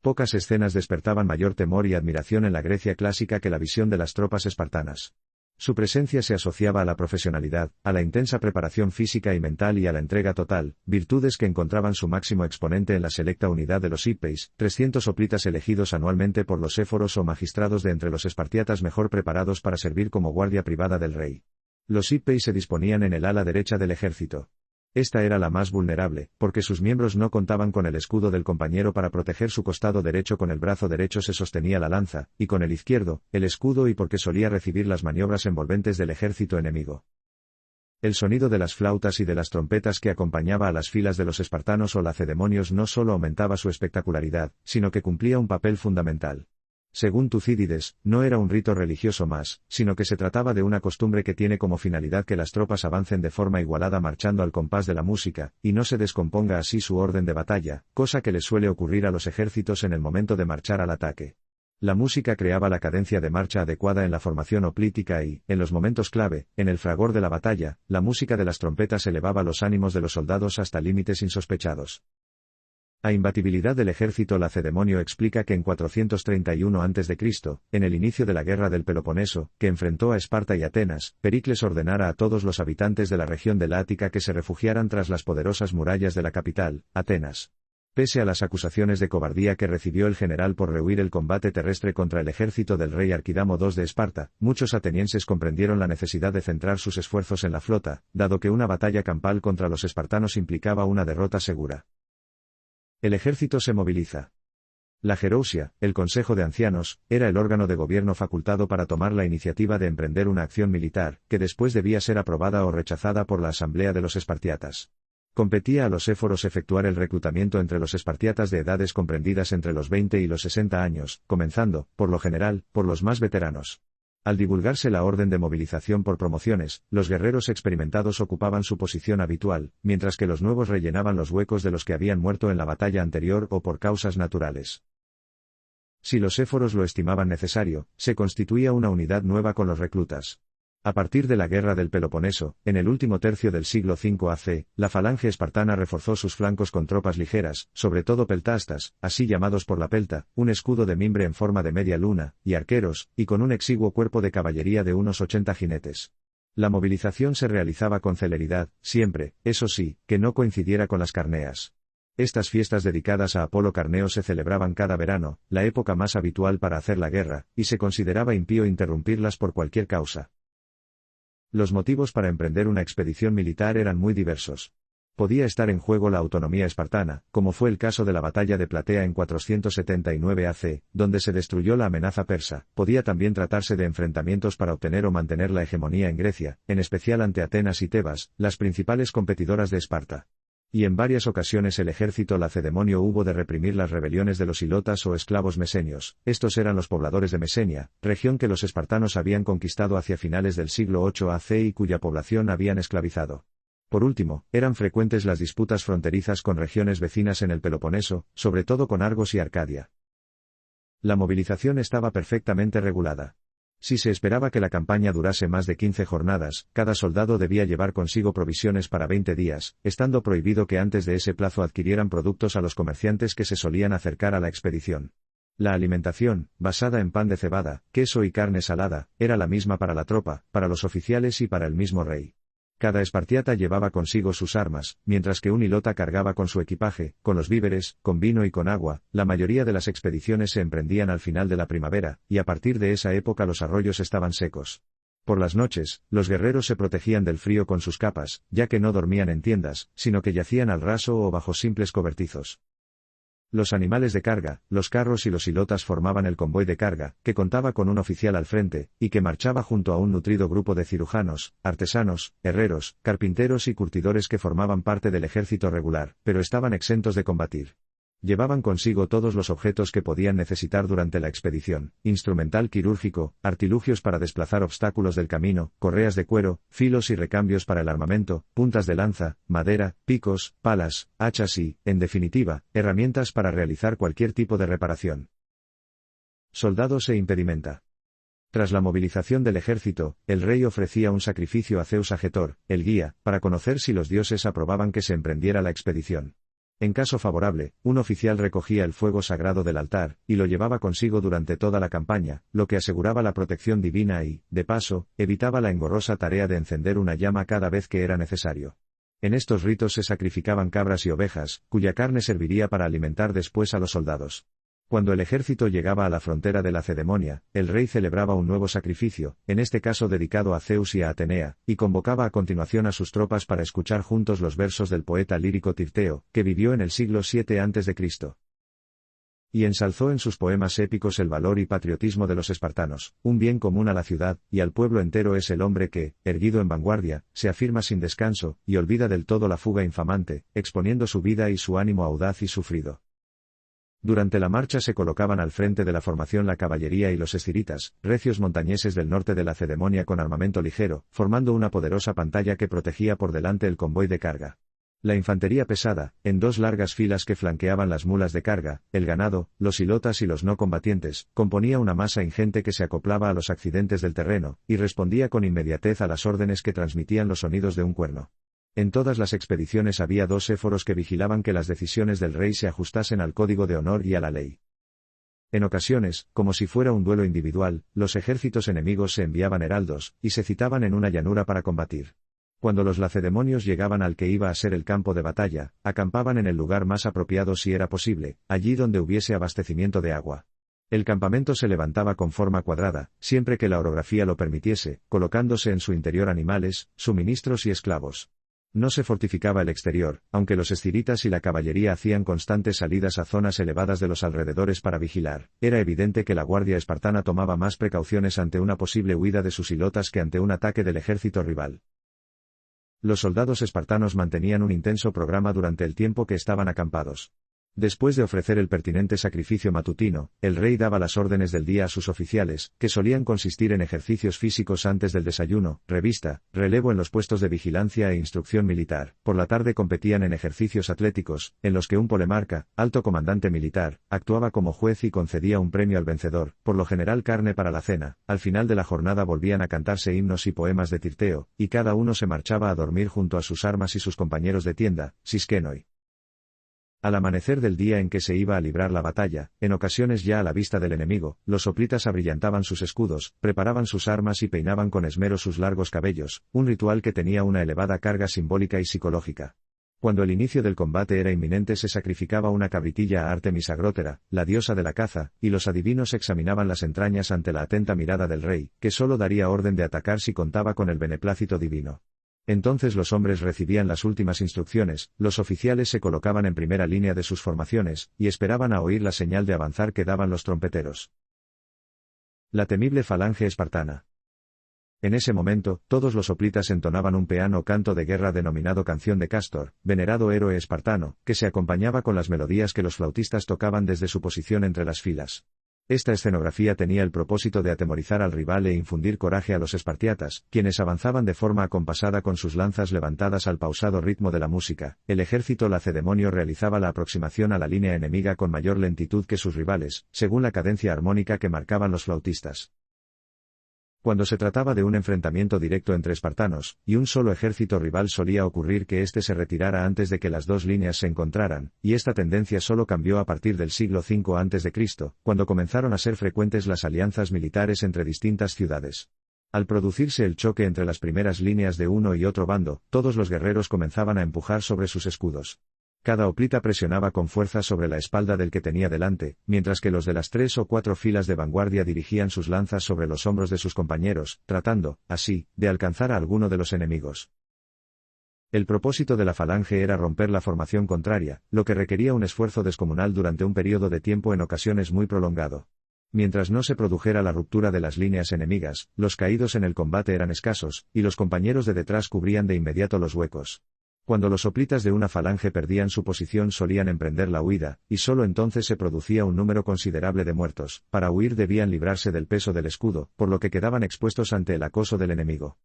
Pocas escenas despertaban mayor temor y admiración en la Grecia clásica que la visión de las tropas espartanas. Su presencia se asociaba a la profesionalidad, a la intensa preparación física y mental y a la entrega total, virtudes que encontraban su máximo exponente en la selecta unidad de los hípeis, 300 hoplitas elegidos anualmente por los éforos o magistrados de entre los espartiatas mejor preparados para servir como guardia privada del rey. Los hípeis se disponían en el ala derecha del ejército. Esta era la más vulnerable, porque sus miembros no contaban con el escudo del compañero para proteger su costado derecho. Con el brazo derecho se sostenía la lanza, y con el izquierdo, el escudo, y porque solía recibir las maniobras envolventes del ejército enemigo. El sonido de las flautas y de las trompetas que acompañaba a las filas de los espartanos o lacedemonios no solo aumentaba su espectacularidad, sino que cumplía un papel fundamental. Según Tucídides, no era un rito religioso más, sino que se trataba de una costumbre que tiene como finalidad que las tropas avancen de forma igualada marchando al compás de la música, y no se descomponga así su orden de batalla, cosa que les suele ocurrir a los ejércitos en el momento de marchar al ataque. La música creaba la cadencia de marcha adecuada en la formación hoplítica y, en los momentos clave, en el fragor de la batalla, la música de las trompetas elevaba los ánimos de los soldados hasta límites insospechados. La imbatibilidad del ejército lacedemonio explica que en 431 a.C., en el inicio de la guerra del Peloponeso, que enfrentó a Esparta y Atenas, Pericles ordenara a todos los habitantes de la región de la Ática que se refugiaran tras las poderosas murallas de la capital, Atenas. Pese a las acusaciones de cobardía que recibió el general por rehuir el combate terrestre contra el ejército del rey Arquidamo II de Esparta, muchos atenienses comprendieron la necesidad de centrar sus esfuerzos en la flota, dado que una batalla campal contra los espartanos implicaba una derrota segura. El ejército se moviliza. La Gerousia, el Consejo de Ancianos, era el órgano de gobierno facultado para tomar la iniciativa de emprender una acción militar, que después debía ser aprobada o rechazada por la asamblea de los espartiatas. Competía a los éforos efectuar el reclutamiento entre los espartiatas de edades comprendidas entre los 20 y los 60 años, comenzando, por lo general, por los más veteranos. Al divulgarse la orden de movilización por promociones, los guerreros experimentados ocupaban su posición habitual, mientras que los nuevos rellenaban los huecos de los que habían muerto en la batalla anterior o por causas naturales. Si los éforos lo estimaban necesario, se constituía una unidad nueva con los reclutas. A partir de la guerra del Peloponeso, en el último tercio del siglo V a.C., la falange espartana reforzó sus flancos con tropas ligeras, sobre todo peltastas, así llamados por la pelta, un escudo de mimbre en forma de media luna, y arqueros, y con un exiguo cuerpo de caballería de unos 80 jinetes. La movilización se realizaba con celeridad, siempre, eso sí, que no coincidiera con las carneas. Estas fiestas dedicadas a Apolo Carneo se celebraban cada verano, la época más habitual para hacer la guerra, y se consideraba impío interrumpirlas por cualquier causa. Los motivos para emprender una expedición militar eran muy diversos. Podía estar en juego la autonomía espartana, como fue el caso de la batalla de Platea en 479 a.C., donde se destruyó la amenaza persa. Podía también tratarse de enfrentamientos para obtener o mantener la hegemonía en Grecia, en especial ante Atenas y Tebas, las principales competidoras de Esparta. Y en varias ocasiones el ejército lacedemonio hubo de reprimir las rebeliones de los ilotas o esclavos mesenios. Estos eran los pobladores de Mesenia, región que los espartanos habían conquistado hacia finales del siglo VIII a.C. y cuya población habían esclavizado. Por último, eran frecuentes las disputas fronterizas con regiones vecinas en el Peloponeso, sobre todo con Argos y Arcadia. La movilización estaba perfectamente regulada. Si se esperaba que la campaña durase más de 15 jornadas, cada soldado debía llevar consigo provisiones para 20 días, estando prohibido que antes de ese plazo adquirieran productos a los comerciantes que se solían acercar a la expedición. La alimentación, basada en pan de cebada, queso y carne salada, era la misma para la tropa, para los oficiales y para el mismo rey. Cada espartiata llevaba consigo sus armas, mientras que un hilota cargaba con su equipaje, con los víveres, con vino y con agua. La mayoría de las expediciones se emprendían al final de la primavera, y a partir de esa época los arroyos estaban secos. Por las noches, los guerreros se protegían del frío con sus capas, ya que no dormían en tiendas, sino que yacían al raso o bajo simples cobertizos. Los animales de carga, los carros y los hilotas formaban el convoy de carga, que contaba con un oficial al frente, y que marchaba junto a un nutrido grupo de cirujanos, artesanos, herreros, carpinteros y curtidores que formaban parte del ejército regular, pero estaban exentos de combatir. Llevaban consigo todos los objetos que podían necesitar durante la expedición: instrumental quirúrgico, artilugios para desplazar obstáculos del camino, correas de cuero, filos y recambios para el armamento, puntas de lanza, madera, picos, palas, hachas y, en definitiva, herramientas para realizar cualquier tipo de reparación. Soldados e impedimenta. Tras la movilización del ejército, el rey ofrecía un sacrificio a Zeus Agetor, el guía, para conocer si los dioses aprobaban que se emprendiera la expedición. En caso favorable, un oficial recogía el fuego sagrado del altar, y lo llevaba consigo durante toda la campaña, lo que aseguraba la protección divina y, de paso, evitaba la engorrosa tarea de encender una llama cada vez que era necesario. En estos ritos se sacrificaban cabras y ovejas, cuya carne serviría para alimentar después a los soldados. Cuando el ejército llegaba a la frontera de Lacedemonia, el rey celebraba un nuevo sacrificio, en este caso dedicado a Zeus y a Atenea, y convocaba a continuación a sus tropas para escuchar juntos los versos del poeta lírico Tirteo, que vivió en el siglo VII a.C. Y ensalzó en sus poemas épicos el valor y patriotismo de los espartanos. Un bien común a la ciudad y al pueblo entero es el hombre que, erguido en vanguardia, se afirma sin descanso, y olvida del todo la fuga infamante, exponiendo su vida y su ánimo audaz y sufrido. Durante la marcha se colocaban al frente de la formación la caballería y los esciritas, recios montañeses del norte de Lacedemonia con armamento ligero, formando una poderosa pantalla que protegía por delante el convoy de carga. La infantería pesada, en dos largas filas que flanqueaban las mulas de carga, el ganado, los hilotas y los no combatientes, componía una masa ingente que se acoplaba a los accidentes del terreno, y respondía con inmediatez a las órdenes que transmitían los sonidos de un cuerno. En todas las expediciones había dos éforos que vigilaban que las decisiones del rey se ajustasen al código de honor y a la ley. En ocasiones, como si fuera un duelo individual, los ejércitos enemigos se enviaban heraldos, y se citaban en una llanura para combatir. Cuando los lacedemonios llegaban al que iba a ser el campo de batalla, acampaban en el lugar más apropiado si era posible, allí donde hubiese abastecimiento de agua. El campamento se levantaba con forma cuadrada, siempre que la orografía lo permitiese, colocándose en su interior animales, suministros y esclavos. No se fortificaba el exterior, aunque los esciritas y la caballería hacían constantes salidas a zonas elevadas de los alrededores para vigilar. Era evidente que la guardia espartana tomaba más precauciones ante una posible huida de sus hilotas que ante un ataque del ejército rival. Los soldados espartanos mantenían un intenso programa durante el tiempo que estaban acampados. Después de ofrecer el pertinente sacrificio matutino, el rey daba las órdenes del día a sus oficiales, que solían consistir en ejercicios físicos antes del desayuno, revista, relevo en los puestos de vigilancia e instrucción militar. Por la tarde competían en ejercicios atléticos, en los que un polemarca, alto comandante militar, actuaba como juez y concedía un premio al vencedor, por lo general carne para la cena. Al final de la jornada volvían a cantarse himnos y poemas de Tirteo, y cada uno se marchaba a dormir junto a sus armas y sus compañeros de tienda, Siskenoi. Al amanecer del día en que se iba a librar la batalla, en ocasiones ya a la vista del enemigo, los hoplitas abrillantaban sus escudos, preparaban sus armas y peinaban con esmero sus largos cabellos, un ritual que tenía una elevada carga simbólica y psicológica. Cuando el inicio del combate era inminente se sacrificaba una cabritilla a Artemis Agrótera, la diosa de la caza, y los adivinos examinaban las entrañas ante la atenta mirada del rey, que solo daría orden de atacar si contaba con el beneplácito divino. Entonces los hombres recibían las últimas instrucciones, los oficiales se colocaban en primera línea de sus formaciones, y esperaban a oír la señal de avanzar que daban los trompeteros. La temible falange espartana. En ese momento, todos los hoplitas entonaban un peano canto de guerra denominado Canción de Cástor, venerado héroe espartano, que se acompañaba con las melodías que los flautistas tocaban desde su posición entre las filas. Esta escenografía tenía el propósito de atemorizar al rival e infundir coraje a los espartiatas, quienes avanzaban de forma acompasada con sus lanzas levantadas al pausado ritmo de la música. El ejército lacedemonio realizaba la aproximación a la línea enemiga con mayor lentitud que sus rivales, según la cadencia armónica que marcaban los flautistas. Cuando se trataba de un enfrentamiento directo entre espartanos, y un solo ejército rival solía ocurrir que éste se retirara antes de que las dos líneas se encontraran, y esta tendencia solo cambió a partir del siglo V a.C., cuando comenzaron a ser frecuentes las alianzas militares entre distintas ciudades. Al producirse el choque entre las primeras líneas de uno y otro bando, todos los guerreros comenzaban a empujar sobre sus escudos. Cada hoplita presionaba con fuerza sobre la espalda del que tenía delante, mientras que los de las 3 o 4 filas de vanguardia dirigían sus lanzas sobre los hombros de sus compañeros, tratando, así, de alcanzar a alguno de los enemigos. El propósito de la falange era romper la formación contraria, lo que requería un esfuerzo descomunal durante un periodo de tiempo en ocasiones muy prolongado. Mientras no se produjera la ruptura de las líneas enemigas, los caídos en el combate eran escasos, y los compañeros de detrás cubrían de inmediato los huecos. Cuando los hoplitas de una falange perdían su posición solían emprender la huida, y solo entonces se producía un número considerable de muertos. Para huir debían librarse del peso del escudo, por lo que quedaban expuestos ante el acoso del enemigo.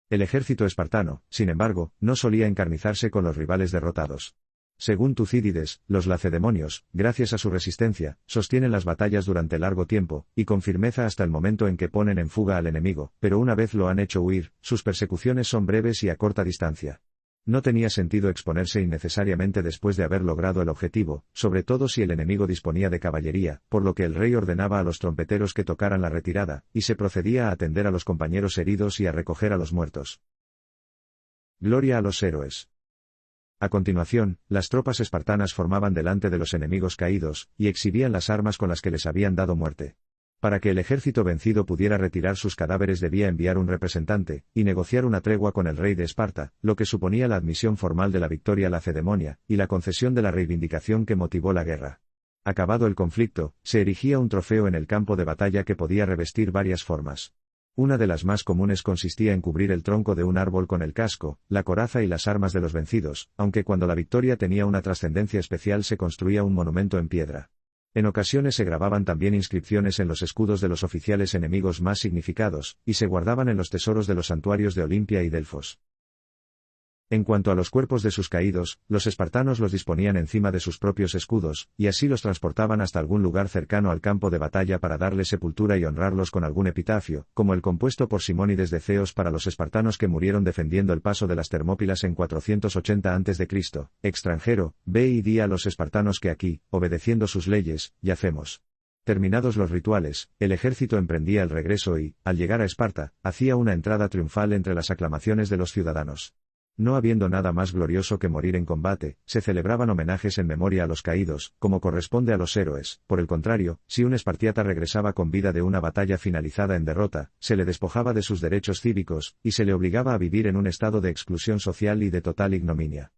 El ejército espartano, sin embargo, no solía encarnizarse con los rivales derrotados. Según Tucídides, los lacedemonios, gracias a su resistencia, sostienen las batallas durante largo tiempo, y con firmeza hasta el momento en que ponen en fuga al enemigo, pero una vez lo han hecho huir, sus persecuciones son breves y a corta distancia. No tenía sentido exponerse innecesariamente después de haber logrado el objetivo, sobre todo si el enemigo disponía de caballería, por lo que el rey ordenaba a los trompeteros que tocaran la retirada, y se procedía a atender a los compañeros heridos y a recoger a los muertos. Gloria a los héroes. A continuación, las tropas espartanas formaban delante de los enemigos caídos, y exhibían las armas con las que les habían dado muerte. Para que el ejército vencido pudiera retirar sus cadáveres debía enviar un representante, y negociar una tregua con el rey de Esparta, lo que suponía la admisión formal de la victoria lacedemonia, y la concesión de la reivindicación que motivó la guerra. Acabado el conflicto, se erigía un trofeo en el campo de batalla que podía revestir varias formas. Una de las más comunes consistía en cubrir el tronco de un árbol con el casco, la coraza y las armas de los vencidos, aunque cuando la victoria tenía una trascendencia especial se construía un monumento en piedra. En ocasiones se grababan también inscripciones en los escudos de los oficiales enemigos más significados, y se guardaban en los tesoros de los santuarios de Olimpia y Delfos. En cuanto a los cuerpos de sus caídos, los espartanos los disponían encima de sus propios escudos, y así los transportaban hasta algún lugar cercano al campo de batalla para darles sepultura y honrarlos con algún epitafio, como el compuesto por Simónides de Ceos para los espartanos que murieron defendiendo el paso de las Termópilas en 480 a.C. Extranjero, ve y di a los espartanos que aquí, obedeciendo sus leyes, yacemos. Terminados los rituales, el ejército emprendía el regreso y, al llegar a Esparta, hacía una entrada triunfal entre las aclamaciones de los ciudadanos. No habiendo nada más glorioso que morir en combate, se celebraban homenajes en memoria a los caídos, como corresponde a los héroes. Por el contrario, si un espartiata regresaba con vida de una batalla finalizada en derrota, se le despojaba de sus derechos cívicos, y se le obligaba a vivir en un estado de exclusión social y de total ignominia.